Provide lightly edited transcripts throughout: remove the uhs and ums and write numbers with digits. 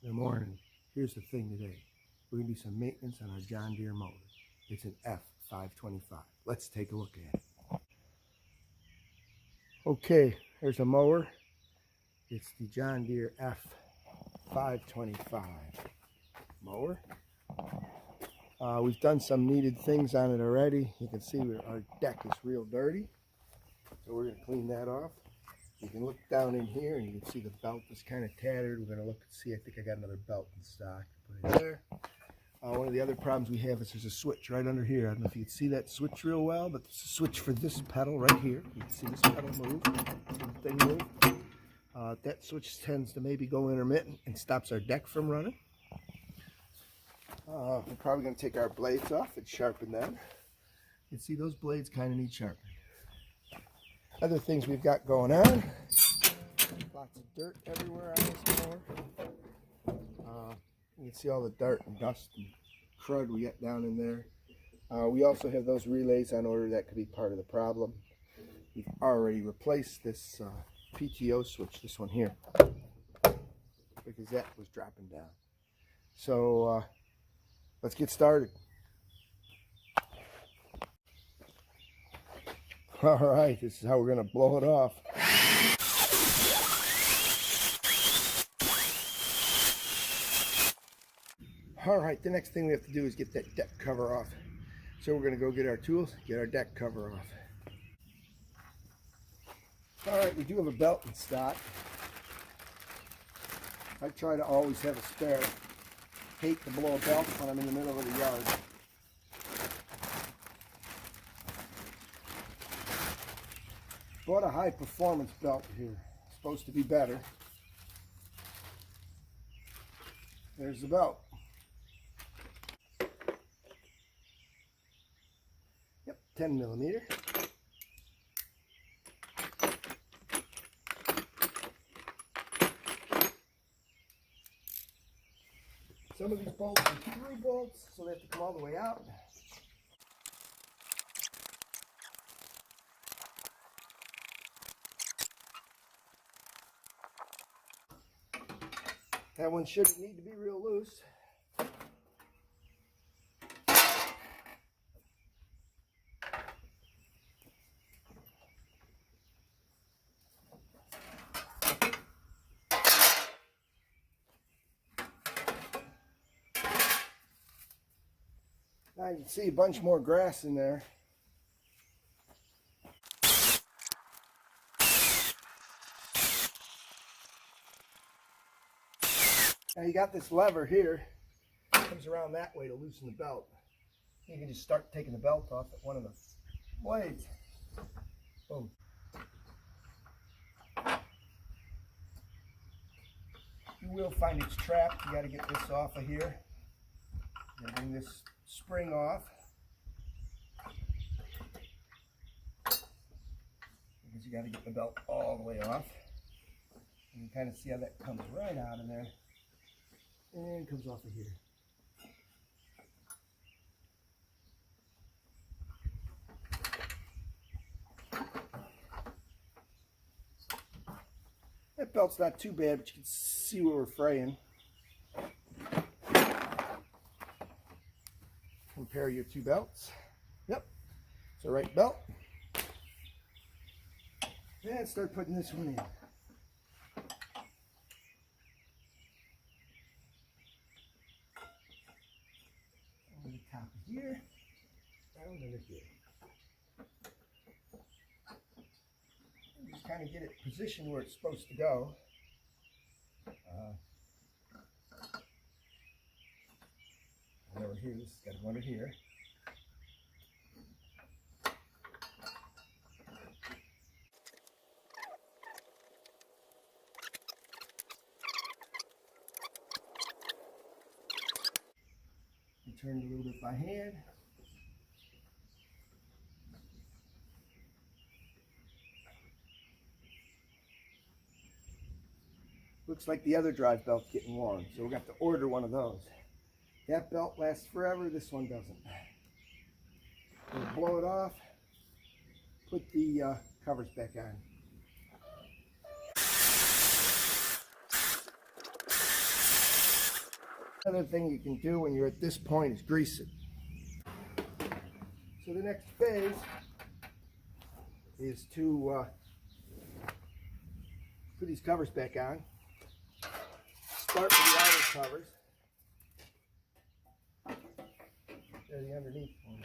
Good morning. Here's the thing today. We're going to do some maintenance on our John Deere mower. It's an F525. Let's take a look at it. Okay, there's a mower. It's the John Deere F525 mower. We've done some needed things on it already. You can see our deck is real dirty. So we're going to clean that off. You can look down in here and you can see the belt is kind of tattered. We're going to look and see. I think I got another belt in stock. Put it there. One of the other problems we have is there's a switch right under here. I don't know if you can see that switch real well, but it's a switch for this pedal right here. You can see this pedal move, the thing move. That switch tends to maybe go intermittent and stops our deck from running. We're probably going to take our blades off and sharpen them. You can see those blades kind of need sharpening. Other things we've got going on. Lots of dirt everywhere on this mower. You can see all the dirt and dust and crud we got down in there. We also have those relays on order. That could be part of the problem. We've already replaced this PTO switch, this one here, because that was dropping down. So let's get started. All right, this is how we're going to blow it off. All right, the next thing we have to do is get that deck cover off. So we're going to go get our tools, get our deck cover off. All right, we do have a belt in stock. I try to always have a spare. Hate to blow a belt when I'm in the middle of the yard. Bought a high performance belt here. It's supposed to be better. There's the belt. Yep, 10 millimeter. Some of these bolts are through bolts, so they have to come all the way out. That one shouldn't need to be real loose. Now you can see a bunch more grass in there. Now you got this lever here. It comes around that way to loosen the belt. You can just start taking the belt off at one of the blades. Boom. You will find it's trapped. You got to get this off of here. And bring this spring off. Because you got to get the belt all the way off. And you kind of see how that comes right out of there. And comes off of here. That belt's not too bad, but you can see where we're fraying. Compare your two belts. Yep, it's the right belt. And start putting this one in. On the top of here, down under here. And just kind of get it positioned where it's supposed to go. And over here, this has got to go under here. Turn it a little bit by hand. Looks like the other drive belt's getting worn, so we're going to have to order one of those. That belt lasts forever, this one doesn't. We'll blow it off, put the covers back on. Another thing you can do when you're at this point is grease it. So the next phase is to put these covers back on. Start with the outer covers. They're the underneath ones.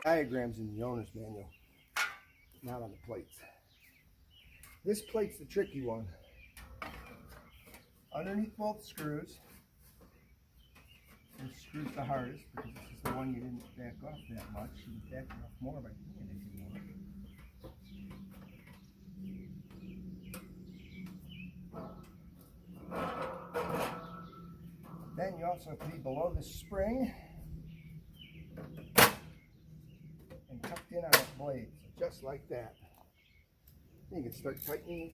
Diagrams in the owner's manual, not on the plates. This plate's the tricky one. Underneath both screws, this screw's the hardest because this is the one you didn't back off that much. You can back it off more by hand if you want. Then you also have to be below the spring and tucked in on that blade, so just like that. Then you can start tightening.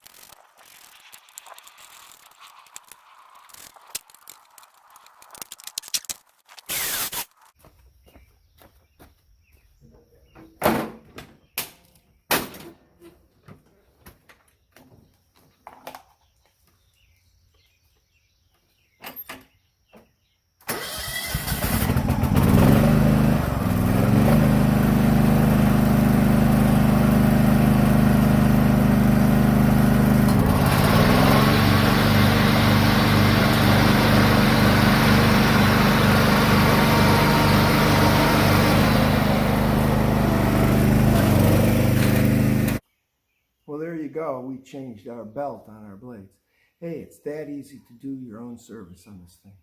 Well, there you go. We changed our belt on our blades. Hey, it's that easy to do your own service on this thing.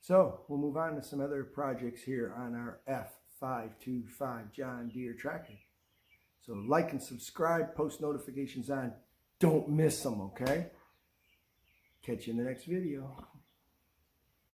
So we'll move on to some other projects here on our F525 John Deere tractor. So like and subscribe, post notifications on. Don't miss them, okay? Catch you in the next video.